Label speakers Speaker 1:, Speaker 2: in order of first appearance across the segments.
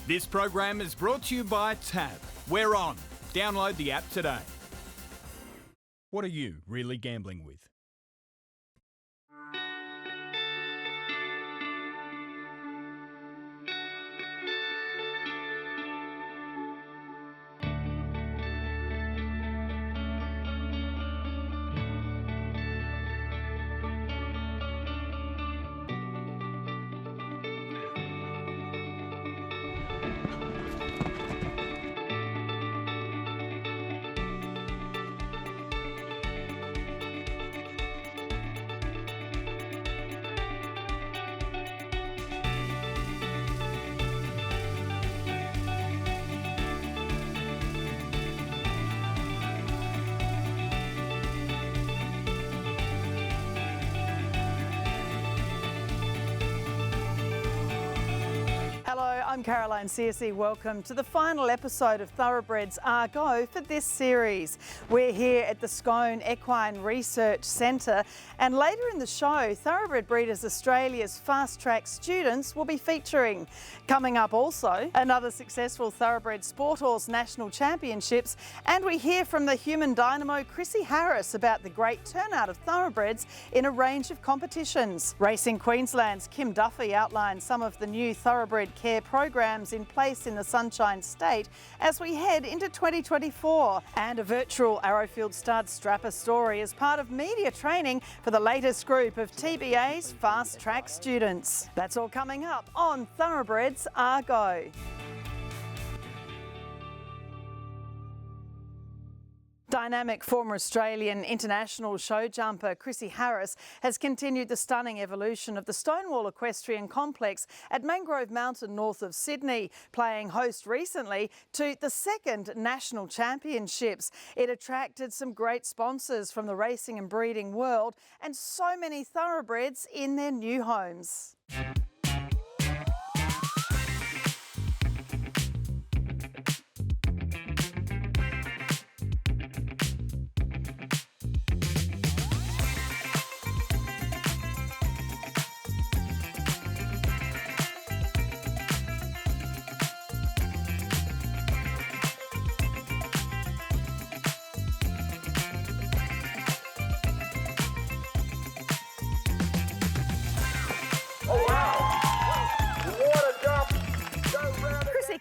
Speaker 1: This program is brought to you by Tab. We're on. Download the app today. What are you really gambling with?
Speaker 2: Hello, I'm Caroline Searcy. Welcome to the final episode of Thoroughbreds Are Go for this series. We're here at the Scone Equine Research Centre, and later in the show, Thoroughbred Breeders Australia's Fast Track students will be featuring. Coming up also, another successful Thoroughbred Sport Horse National Championships, and we hear from the human dynamo Chrissy Harris about the great turnout of Thoroughbreds in a range of competitions. Racing Queensland's Kim Duffy outlines some of the new Thoroughbred care programs in place in the Sunshine State as we head into 2024. And a virtual Arrowfield stud strapper story as part of media training for the latest group of TBA's Fast Track students. That's all coming up on Thoroughbreds Are Go. Dynamic former Australian international show jumper Chrissy Harris has continued the stunning evolution of the Stonewall Equestrian Complex at Mangrove Mountain north of Sydney, playing host recently to the second National Championships. It attracted some great sponsors from the racing and breeding world and so many thoroughbreds in their new homes.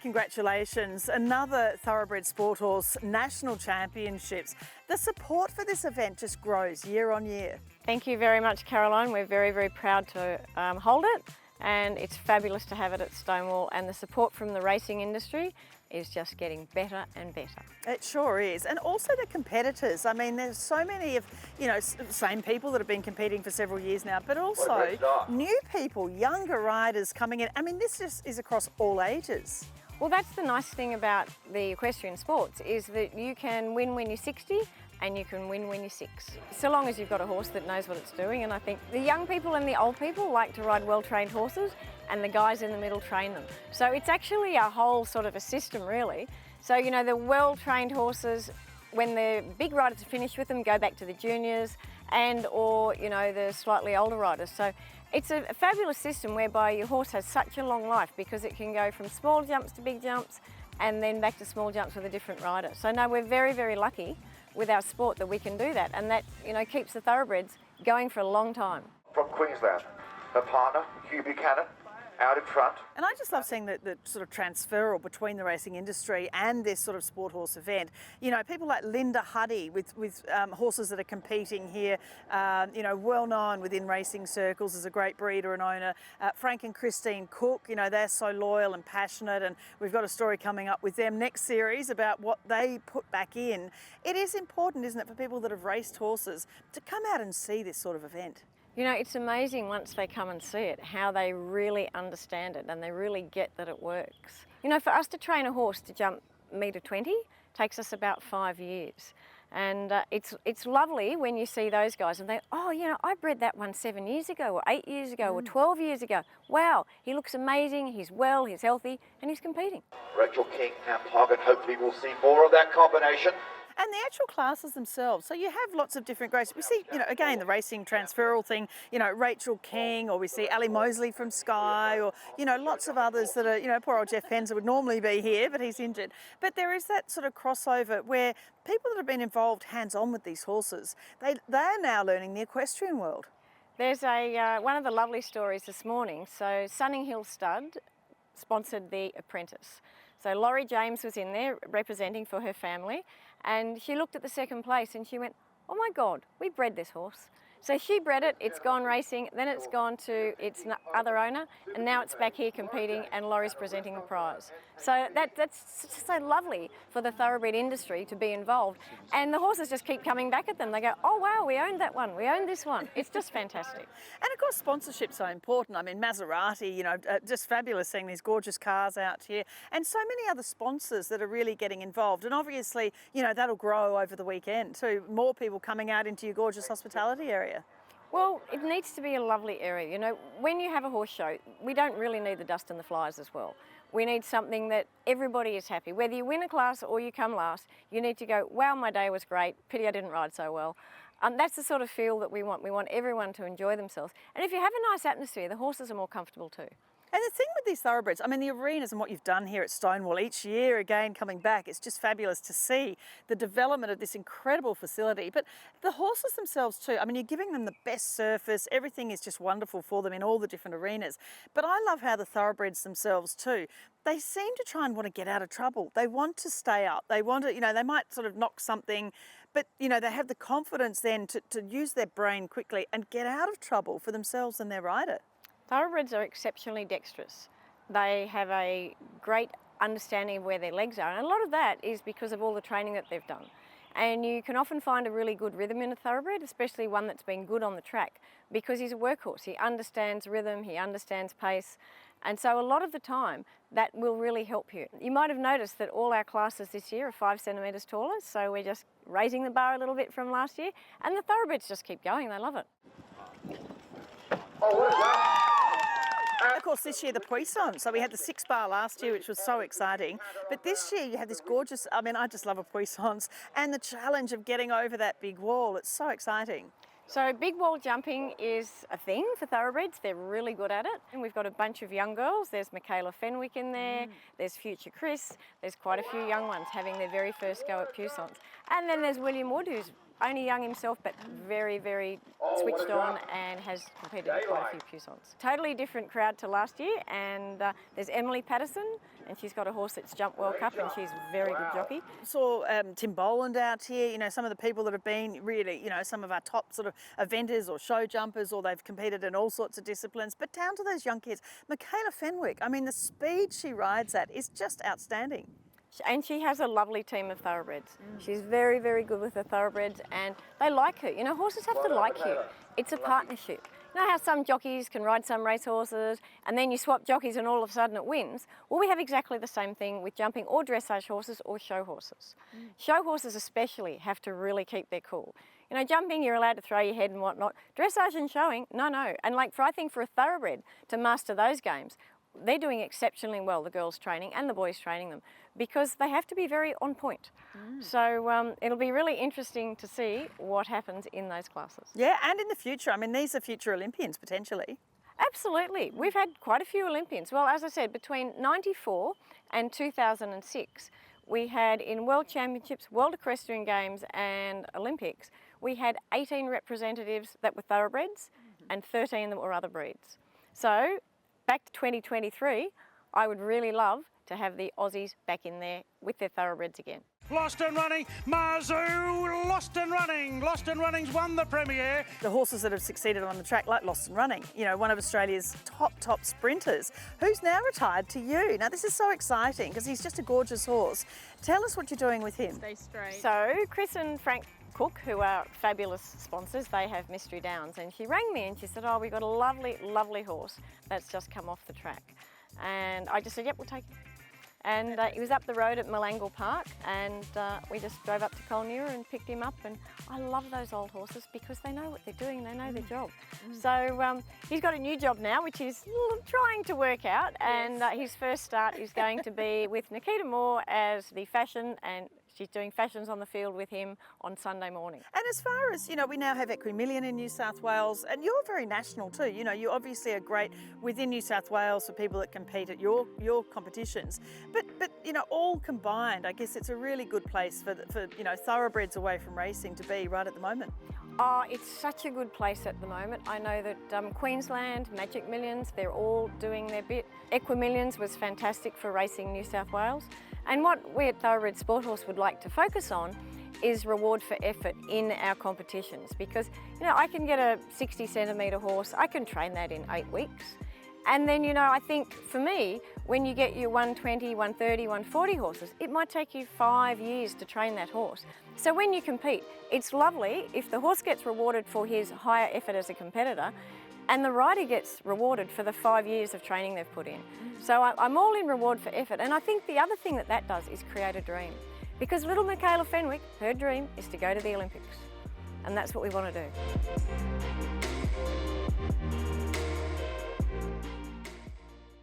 Speaker 2: Congratulations, another Thoroughbred Sport Horse National Championships. The support for this event just grows year on year.
Speaker 3: Thank you very much, Caroline. We're very, very proud to hold it, and it's fabulous to have it at Stonewall, and the support from the racing industry is just getting better and better.
Speaker 2: It sure is. And also the competitors. I mean, there's so many of, same people that have been competing for several years now, but also new people, younger riders coming in. I mean, this just is across all ages.
Speaker 3: Well, that's the nice thing about the equestrian sports, is that you can win when you're 60 and you can win when you're 6, so long as you've got a horse that knows what it's doing. And I think the young people and the old people like to ride well-trained horses, and the guys in the middle train them. So it's actually a whole sort of a system, really. So, the well-trained horses, when the big riders are finished with them, go back to the juniors or the slightly older riders. So it's a fabulous system whereby your horse has such a long life, because it can go from small jumps to big jumps and then back to small jumps with a different rider. So no, we're very, very lucky with our sport that we can do that, and that keeps the thoroughbreds going for a long time.
Speaker 4: From Queensland, her partner, Hugh Buchanan, out in front.
Speaker 2: And I just love seeing the sort of transferal between the racing industry and this sort of sport horse event. People like Linda Huddy with horses that are competing here, well known within racing circles as a great breeder and owner. Frank and Christine Cook, they're so loyal and passionate, and we've got a story coming up with them next series about what they put back in. It is important, isn't it, for people that have raced horses to come out and see this sort of event?
Speaker 3: It's amazing once they come and see it, how they really understand it and they really get that it works. For us to train a horse to jump metre 20 takes us about 5 years. And it's lovely when you see those guys and they, I bred that one 7 years ago or 8 years ago or 12 years ago. Wow, he looks amazing, he's well, he's healthy, and he's competing.
Speaker 4: Rachel King and Poggett, hopefully we'll see more of that combination.
Speaker 2: And the actual classes themselves, so you have lots of different grades. We see, again, the racing transferal thing, Rachel King, or we see Ali Mosley from Sky, or, lots of others that are, poor old Jeff Penzer would normally be here, but he's injured. But there is that sort of crossover where people that have been involved hands-on with these horses, they are now learning the equestrian world.
Speaker 3: There's one of the lovely stories this morning. So Sunning Hill Stud sponsored The Apprentice. So Laurie James was in there representing for her family, and she looked at the second place and she went, "Oh my God, we bred this horse." So she bred it, it's gone racing, then it's gone to its other owner, and now it's back here competing, and Laurie's presenting the prize. So that's so lovely for the thoroughbred industry to be involved. And the horses just keep coming back at them. They go, "Oh wow, we owned that one, we owned this one." It's just fantastic.
Speaker 2: And of course, sponsorship's so important. I mean, Maserati, just fabulous seeing these gorgeous cars out here, and so many other sponsors that are really getting involved. And obviously, that'll grow over the weekend too. More people coming out into your gorgeous hospitality area.
Speaker 3: Well, it needs to be a lovely area. When you have a horse show, we don't really need the dust and the flies as well. We need something that everybody is happy. Whether you win a class or you come last, you need to go, "Wow, my day was great. Pity I didn't ride so well." That's the sort of feel that we want. We want everyone to enjoy themselves. And if you have a nice atmosphere, the horses are more comfortable too.
Speaker 2: And the thing with these thoroughbreds, I mean, the arenas and what you've done here at Stonewall each year, again, coming back, it's just fabulous to see the development of this incredible facility. But the horses themselves too, I mean, you're giving them the best surface, everything is just wonderful for them in all the different arenas. But I love how the thoroughbreds themselves too, they seem to try and want to get out of trouble. They want to stay up. They want to, they might sort of knock something, but, they have the confidence then to use their brain quickly and get out of trouble for themselves and their rider.
Speaker 3: Thoroughbreds are exceptionally dexterous. They have a great understanding of where their legs are, and a lot of that is because of all the training that they've done. And you can often find a really good rhythm in a thoroughbred, especially one that's been good on the track, because he's a workhorse. He understands rhythm, he understands pace, and so a lot of the time that will really help you. You might have noticed that all our classes this year are 5 centimetres taller, so we're just raising the bar a little bit from last year, and the thoroughbreds just keep going, they love it.
Speaker 4: Oh, what is that?
Speaker 2: Of course, this year the Puissance. So we had the 6-bar last year, which was so exciting. But this year you have this gorgeous, I mean, I just love a Puissance, and the challenge of getting over that big wall. It's so exciting.
Speaker 3: So big wall jumping is a thing for thoroughbreds. They're really good at it. And we've got a bunch of young girls. There's Michaela Fenwick in there. There's Future Chris. There's quite a few young ones having their very first go at Puissance. And then there's William Wood, who's only young himself, but very, very switched on and has competed in quite a few Puissance. Totally different crowd to last year. And there's Emily Patterson, and she's got a horse that's jumped World Cup, and she's a very good jockey.
Speaker 2: Saw Tim Boland out here, some of the people that have been really, some of our top sort of eventers or show jumpers, or they've competed in all sorts of disciplines, but down to those young kids. Michaela Fenwick, I mean, the speed she rides at is just outstanding.
Speaker 3: And she has a lovely team of thoroughbreds. She's very, very good with the thoroughbreds, and they like her. Horses have to like you. It's a partnership. You know how some jockeys can ride some racehorses and then you swap jockeys and all of a sudden it wins? Well, we have exactly the same thing with jumping or dressage horses or show horses. Show horses especially have to really keep their cool. Jumping, you're allowed to throw your head and whatnot. Dressage and showing, no. And I think for a thoroughbred to master those games, they're doing exceptionally well, the girls training and the boys training them, because they have to be very on point. So it'll be really interesting to see what happens in those classes.
Speaker 2: Yeah, and in the future. I mean, these are future Olympians potentially.
Speaker 3: Absolutely. We've had quite a few Olympians. Well, as I said, between 94 and 2006, we had in World Championships, World Equestrian Games and Olympics, we had 18 representatives that were thoroughbreds and 13 that were other breeds. So back to 2023, I would really love to have the Aussies back in there with their thoroughbreds again.
Speaker 5: Lost and running, Mazu, lost and running. Lost and running's won the premiere.
Speaker 2: The horses that have succeeded on the track, like Lost and Running, one of Australia's top sprinters, who's now retired to you. Now, this is so exciting because he's just a gorgeous horse. Tell us what you're doing with him.
Speaker 6: Stay straight.
Speaker 3: So, Chris and Frank Cook, who are fabulous sponsors, they have Mystery Downs, and she rang me and she said, "Oh, we've got a lovely, lovely horse that's just come off the track." And I just said, "Yep, we'll take him." And he was up the road at Malangle Park, and we just drove up to Colnura and picked him up. And I love those old horses because they know what they're doing, they know their job. So he's got a new job now, which he's trying to work out. And his first start is going to be with Nikita Moore as the fashion and She's doing fashions on the field with him on Sunday morning.
Speaker 2: And as far as, we now have Equimillion in New South Wales, and you're very national too. You obviously are great within New South Wales for people that compete at your competitions. But all combined, I guess it's a really good place for thoroughbreds away from racing to be right at the moment.
Speaker 3: Oh, it's such a good place at the moment. I know that Queensland, Magic Millions, they're all doing their bit. Equimillions was fantastic for racing New South Wales. And what we at Thoroughbreds Sport Horse would like to focus on is reward for effort in our competitions, because I can get a 60 centimetre horse, I can train that in 8 weeks. And then, I think for me, when you get your 120, 130, 140 horses, it might take you 5 years to train that horse. So when you compete, it's lovely if the horse gets rewarded for his higher effort as a competitor, and the rider gets rewarded for the 5 years of training they've put in. So I'm all in reward for effort. And I think the other thing that does is create a dream. Because little Michaela Fenwick, her dream is to go to the Olympics. And that's what we want to do.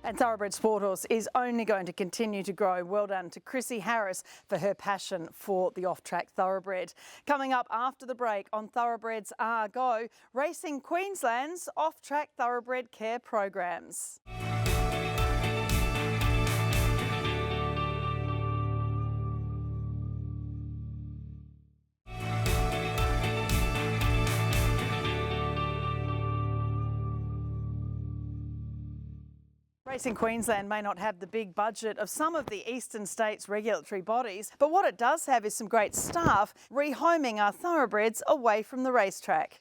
Speaker 2: And Thoroughbred Sport Horse is only going to continue to grow. Well done to Chrissy Harris for her passion for the off-track thoroughbred. Coming up after the break on Thoroughbreds Are Go, Racing Queensland's off-track thoroughbred care programs. Racing Queensland may not have the big budget of some of the eastern states' regulatory bodies, but what it does have is some great staff rehoming our thoroughbreds away from the racetrack.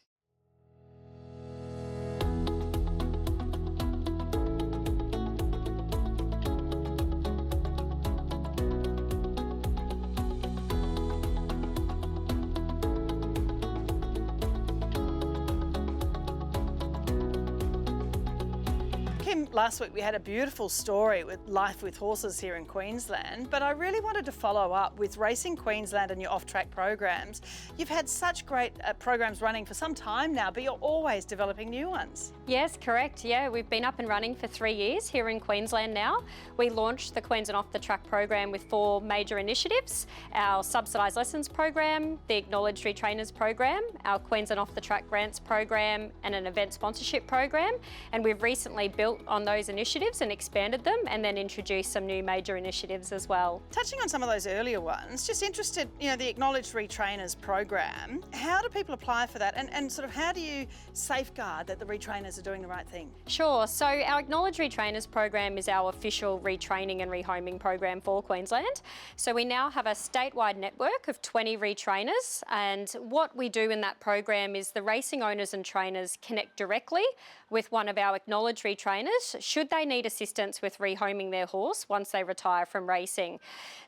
Speaker 2: Last week we had a beautiful story with Life with Horses here in Queensland, but I really wanted to follow up with Racing Queensland and your off-track programs. You've had such great programs running for some time now, but you're always developing new ones.
Speaker 6: Yes, correct. Yeah, we've been up and running for 3 years here in Queensland now. We launched the Queensland Off the Track program with 4 major initiatives: our subsidised lessons program, the Acknowledged Retrainers program, our Queensland Off the Track grants program, and an event sponsorship program. And we've recently built on those initiatives and expanded them, and then introduced some new major initiatives as well.
Speaker 2: Touching on some of those earlier ones, just interested, the Acknowledged Retrainers program, how do people apply for that, and sort of how do you safeguard that the retrainers are doing the right thing?
Speaker 6: Sure, so our Acknowledged Retrainers program is our official retraining and rehoming program for Queensland. So we now have a statewide network of 20 retrainers, and what we do in that program is the racing owners and trainers connect directly with one of our Acknowledged Retrainers should they need assistance with rehoming their horse once they retire from racing.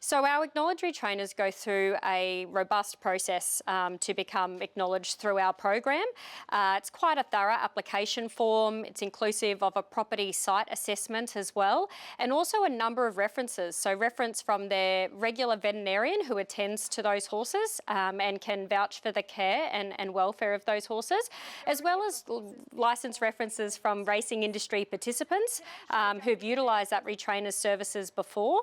Speaker 6: So our Acknowledged Retrainers go through a robust process to become acknowledged through our program. It's quite a thorough application form. It's inclusive of a property site assessment as well, and also a number of references. So reference from their regular veterinarian who attends to those horses and can vouch for the care and welfare of those horses, as well as licensed references from racing industry participants who've utilised that retrainer's services before,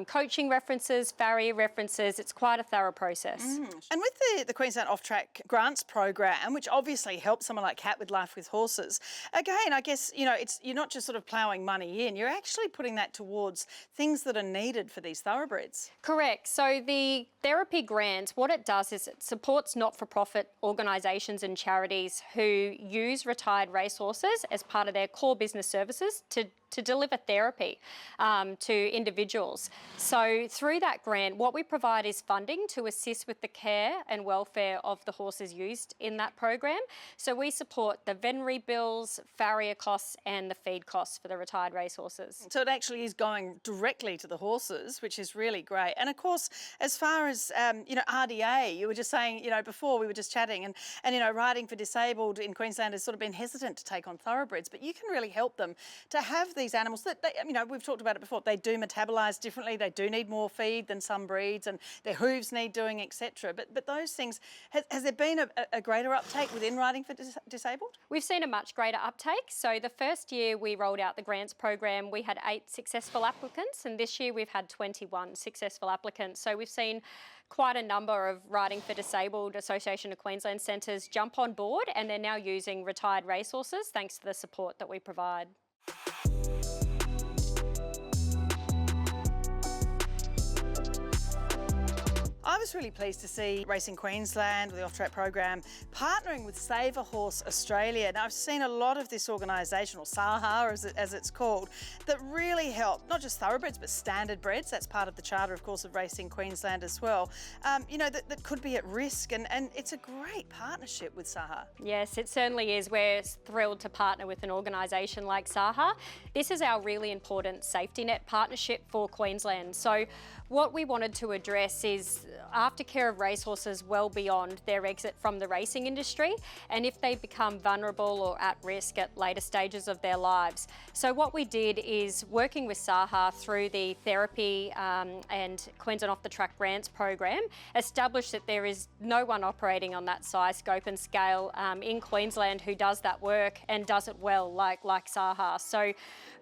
Speaker 6: coaching references, farrier references. It's quite a thorough process.
Speaker 2: And with the Queensland Off-Track Grants program, which obviously helps someone like Kat with Life with Horses, again, I guess, you're not just sort of ploughing money in, you're actually putting that towards things that are needed for these thoroughbreds.
Speaker 6: Correct. So the therapy grant, what it does is it supports not-for-profit organisations and charities who use retired racehorses as part of their core business services to deliver therapy to individuals. So through that grant, what we provide is funding to assist with the care and welfare of the horses used in that program. So we support the veterinary bills, farrier costs, and the feed costs for the retired racehorses.
Speaker 2: So it actually is going directly to the horses, which is really great. And of course, as far as, RDA, you were just saying, before we were just chatting, and riding for disabled in Queensland has sort of been hesitant to take on thoroughbreds, but you can really help them to have these these animals that, we've talked about it before, they do metabolise differently, they do need more feed than some breeds, and their hooves need doing, etc. But those things, has there been a greater uptake within riding for disabled?
Speaker 6: We've seen a much greater uptake. So the first year we rolled out the grants program, we had 8 successful applicants, and this year we've had 21 successful applicants. So we've seen quite a number of Riding for Disabled Association of Queensland centres jump on board, and they're now using retired racehorses thanks to the support that we provide.
Speaker 2: I was really pleased to see Racing Queensland, with the off-track program, partnering with Save a Horse Australia. Now, I've seen a lot of this organisation, or SAHA as it's called, that really help, not just thoroughbreds, but standard breds. That's part of the charter, of course, of Racing Queensland as well, that could be at risk. And it's a great partnership with SAHA.
Speaker 6: Yes, it certainly is. We're thrilled to partner with an organisation like SAHA. This is our really important safety net partnership for Queensland. So what we wanted to address is aftercare of racehorses well beyond their exit from the racing industry, and if they become vulnerable or at risk at later stages of their lives. So what we did is, working with SAHA through the therapy and Queensland Off the Track Grants program, established that there is no one operating on that size, scope and scale in Queensland who does that work and does it well like SAHA. So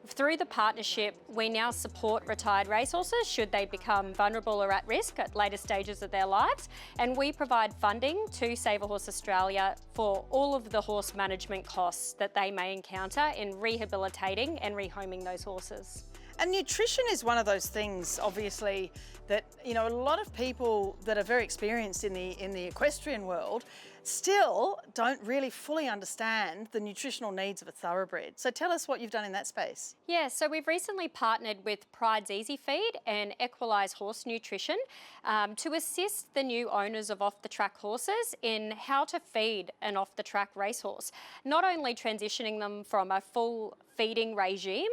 Speaker 6: through the partnership, we now support retired racehorses should they become vulnerable or at risk at later stages of their lives, and we provide funding to Save a Horse Australia for all of the horse management costs that they may encounter in rehabilitating and rehoming those horses.
Speaker 2: And nutrition is one of those things, obviously, that a lot of people that are very experienced in the equestrian world still don't really fully understand the nutritional needs of a thoroughbred. So tell us what you've done in that space.
Speaker 6: Yeah, so we've recently partnered with Pride's Easy Feed and Equalise Horse Nutrition to assist the new owners of off-the-track horses in how to feed an off-the-track racehorse. Not only transitioning them from a full feeding regime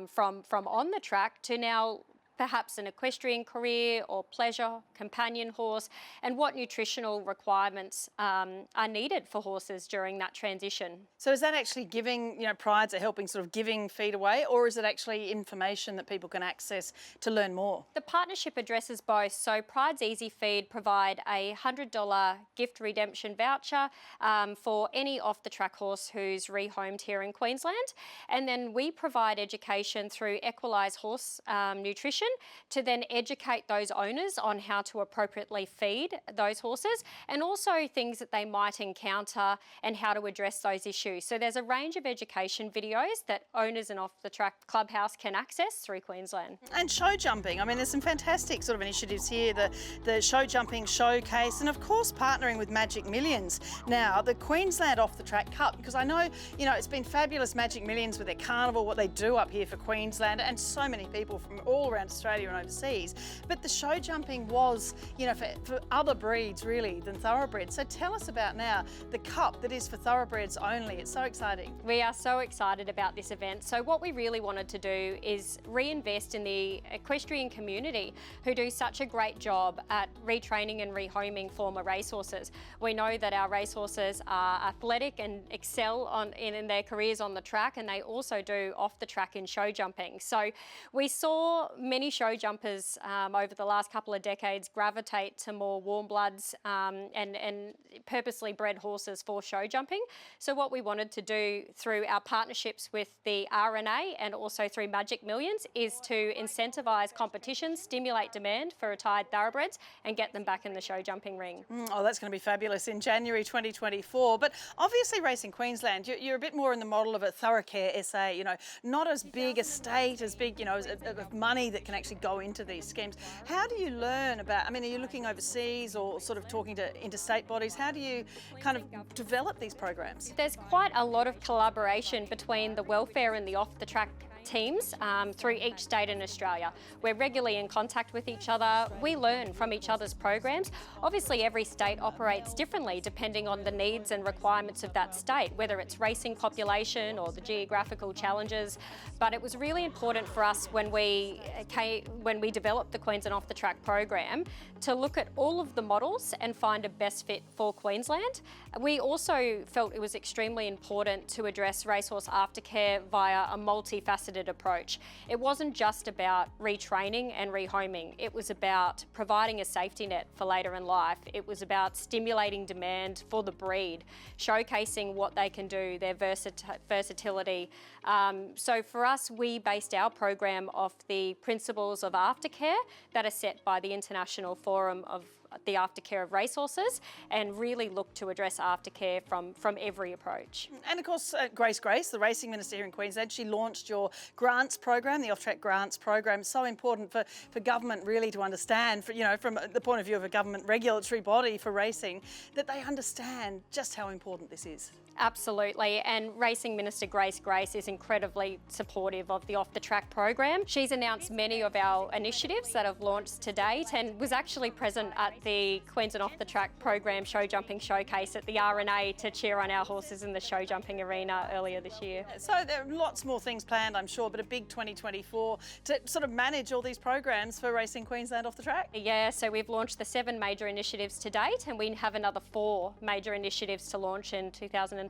Speaker 6: from on the track to now perhaps an equestrian career or pleasure, companion horse, and what nutritional requirements are needed for horses during that transition.
Speaker 2: So is that actually giving, Prides are helping sort of giving feed away, or is it actually information that people can access to learn more?
Speaker 6: The partnership addresses both. So Pride's Easy Feed provide a $100 gift redemption voucher for any off-the-track horse who's rehomed here in Queensland. And then we provide education through Equalise Horse Nutrition to then educate those owners on how to appropriately feed those horses, and also things that they might encounter and how to address those issues. So there's a range of education videos that owners in off-the-track clubhouse can access through Queensland.
Speaker 2: And show jumping. I mean, there's some fantastic sort of initiatives here, the show jumping showcase, and of course partnering with Magic Millions. Now, the Queensland Off-the-Track Cup, because I know, it's been fabulous, Magic Millions with their carnival, what they do up here for Queensland, and so many people from all around Australia and overseas. But the show jumping was, for other breeds really than thoroughbreds. So tell us about now the cup that is for thoroughbreds only. It's so exciting.
Speaker 6: We are so excited about this event. So what we really wanted to do is reinvest in the equestrian community who do such a great job at retraining and rehoming former racehorses. We know that our racehorses are athletic and excel in their careers on the track, and they also do off the track in show jumping. So we saw many show jumpers over the last couple of decades gravitate to more warm bloods and purposely bred horses for show jumping. So what we wanted to do through our partnerships with the RNA and also through Magic Millions is to incentivise competitions, stimulate demand for retired thoroughbreds, and get them back in the show jumping ring.
Speaker 2: Oh, that's going to be fabulous in January 2024. But obviously Racing Queensland, you're a bit more in the model of a Thoroughcare SA, not as big a state, as big, of money that can actually go into these schemes. How do you learn about, are you looking overseas or sort of talking to interstate bodies? How do you kind of develop these programs?
Speaker 6: There's quite a lot of collaboration between the welfare and the off-the-track teams through each state in Australia. We're regularly in contact with each other. We learn from each other's programs. Obviously, every state operates differently depending on the needs and requirements of that state, whether it's racing population or the geographical challenges. But it was really important for us when we developed the Queensland Off the Track program to look at all of the models and find a best fit for Queensland. We also felt it was extremely important to address racehorse aftercare via a multifaceted multifaceted approach. It wasn't just about retraining and rehoming. It was about providing a safety net for later in life. It was about stimulating demand for the breed, showcasing what they can do, their versatility. So for us, we based our program off the principles of aftercare that are set by the International Forum of the Aftercare of Racehorses, and really look to address aftercare from every approach.
Speaker 2: And of course, Grace, the Racing Minister here in Queensland, she launched your grants program, the off-track grants program. So important for government really to understand, from the point of view of a government regulatory body for racing, that they understand just how important this is.
Speaker 6: Absolutely, and Racing Minister Grace is incredibly supportive of the Off the Track program. She's announced many of our initiatives that have launched to date and was actually present at the Queensland Off the Track program show jumping showcase at the RNA to cheer on our horses in the show jumping arena earlier this year.
Speaker 2: So there are lots more things planned, I'm sure, but a big 2024 to sort of manage all these programs for Racing Queensland Off the Track.
Speaker 6: Yeah, so we've launched the 7 major initiatives to date, and we have another 4 major initiatives to launch in 2024.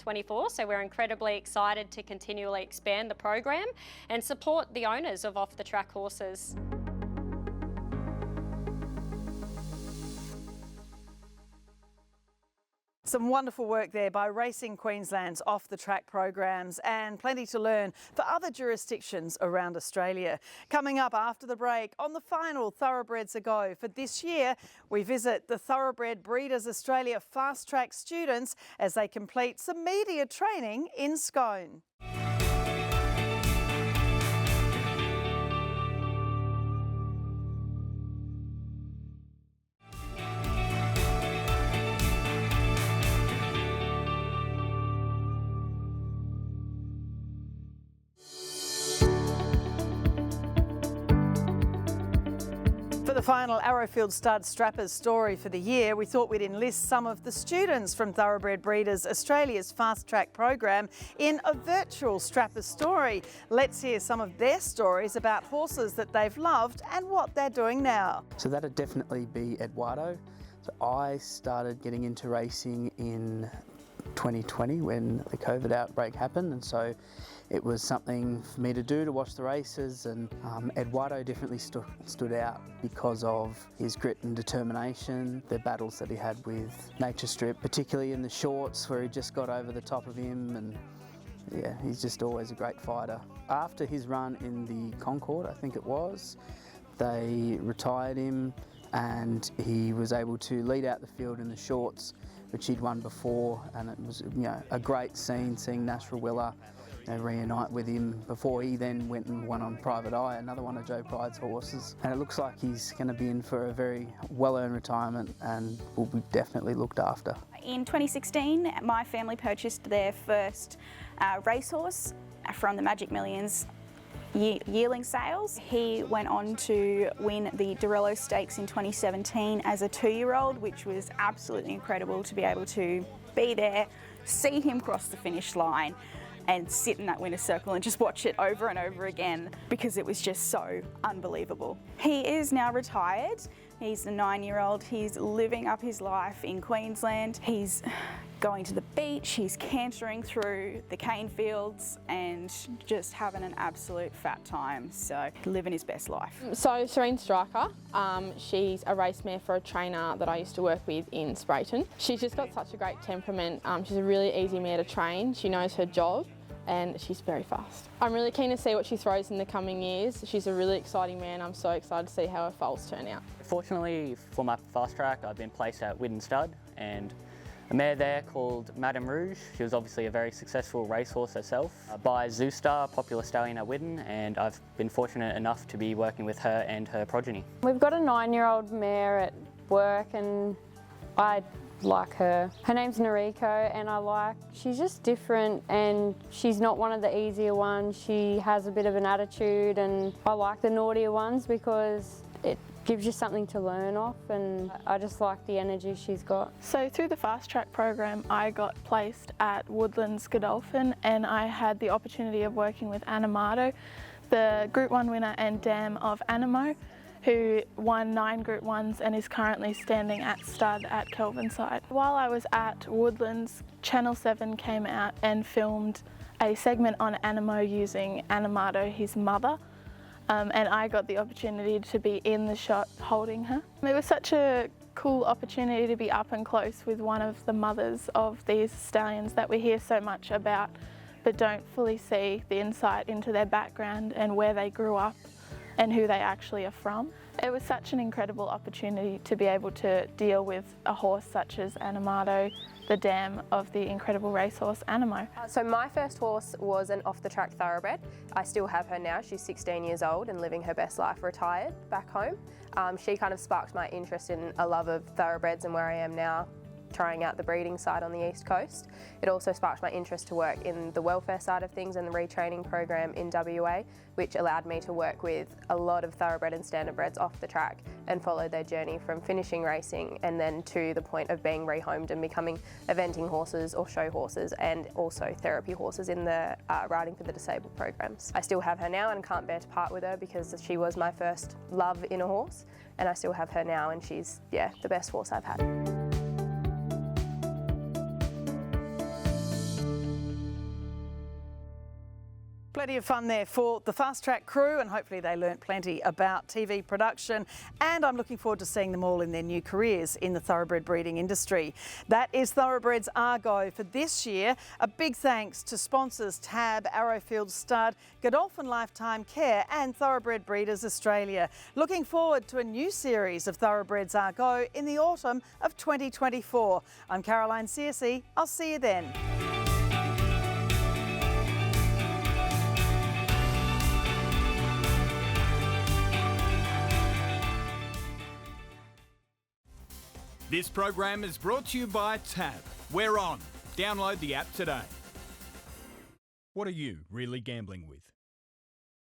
Speaker 6: So we're incredibly excited to continually expand the program and support the owners of Off the Track horses.
Speaker 2: Some wonderful work there by Racing Queensland's Off the Track programs, and plenty to learn for other jurisdictions around Australia. Coming up after the break, on the final Thoroughbreds Are Go for this year, we visit the Thoroughbred Breeders Australia Fast Track students as they complete some media training in Scone. For the final Arrowfield Stud Strappers story for the year, we thought we'd enlist some of the students from Thoroughbred Breeders Australia's Fast Track program in a virtual Strappers story. Let's hear some of their stories about horses that they've loved and what they're doing now.
Speaker 7: So that'd definitely be Eduardo. So I started getting into racing in 2020 when the COVID outbreak happened, and so it was something for me to do, to watch the races, and Eduardo definitely stood out because of his grit and determination, the battles that he had with Nature Strip, particularly in the shorts where he just got over the top of him, and yeah, he's just always a great fighter. After his run in the Concord, I think it was, they retired him and he was able to lead out the field in the shorts, which he'd won before, and it was a great scene seeing Nashra Willer reunite with him before he then went and won on Private Eye, another one of Joe Pride's horses. And it looks like he's going to be in for a very well-earned retirement and will be definitely looked after.
Speaker 8: In 2016, my family purchased their first racehorse from the Magic Millions yearling sales. He went on to win the Dorello Stakes in 2017 as a 2-year-old, which was absolutely incredible to be able to be there, see him cross the finish line and sit in that winner's circle and just watch it over and over again because it was just so unbelievable. He is now retired. He's a 9-year-old. He's living up his life in Queensland. He's going to the beach, he's cantering through the cane fields and just having an absolute fat time, so living his best life.
Speaker 9: So Serene Striker, she's a race mare for a trainer that I used to work with in Sprayton. She's just got such a great temperament. She's a really easy mare to train. She knows her job and she's very fast. I'm really keen to see what she throws in the coming years. She's a really exciting mare and I'm so excited to see how her foals turn out.
Speaker 10: Fortunately for my fast track, I've been placed at Widden Stud and a mare there called Madame Rouge. She was obviously a very successful racehorse herself by Zoostar, popular stallion at Widden, and I've been fortunate enough to be working with her and her progeny.
Speaker 11: We've got a 9-year-old mare at work and I like her. Her name's Noriko and she's just different and she's not one of the easier ones. She has a bit of an attitude and I like the naughtier ones because it gives you something to learn off, and I just like the energy she's got.
Speaker 12: So through the Fast Track program, I got placed at Woodlands Godolphin and I had the opportunity of working with Anamato, the Group 1 winner and dam of Animo, who won 9 Group 1s and is currently standing at stud at Kelvinside. While I was at Woodlands, Channel 7 came out and filmed a segment on Animo using Animato, his mother, and I got the opportunity to be in the shot holding her. It was such a cool opportunity to be up and close with one of the mothers of these stallions that we hear so much about but don't fully see the insight into their background and where they grew up and who they actually are from. It was such an incredible opportunity to be able to deal with a horse such as Animato, the dam of the incredible racehorse Animo.
Speaker 13: So my first horse was an off-the-track thoroughbred. I still have her now. She's 16 years old and living her best life retired back home. She kind of sparked my interest in a love of thoroughbreds and where I am now, trying out the breeding side on the East Coast. It also sparked my interest to work in the welfare side of things and the retraining program in WA, which allowed me to work with a lot of thoroughbred and standardbreds off the track and follow their journey from finishing racing and then to the point of being rehomed and becoming eventing horses or show horses and also therapy horses in the riding for the disabled programs. I still have her now and can't bear to part with her because she was my first love in a horse, and I still have her now, and she's, yeah, the best horse I've had.
Speaker 2: Plenty of fun there for the Fast Track crew, and hopefully they learnt plenty about TV production, and I'm looking forward to seeing them all in their new careers in the thoroughbred breeding industry. That is Thoroughbreds Are Go for this year. A big thanks to sponsors Tab, Arrowfield Stud, Godolphin Lifetime Care and Thoroughbred Breeders Australia. Looking forward to a new series of Thoroughbreds Are Go in the autumn of 2024. I'm Caroline Searcy. I'll see you then.
Speaker 1: This program is brought to you by Tab. We're on. Download the app today. What are you really gambling with?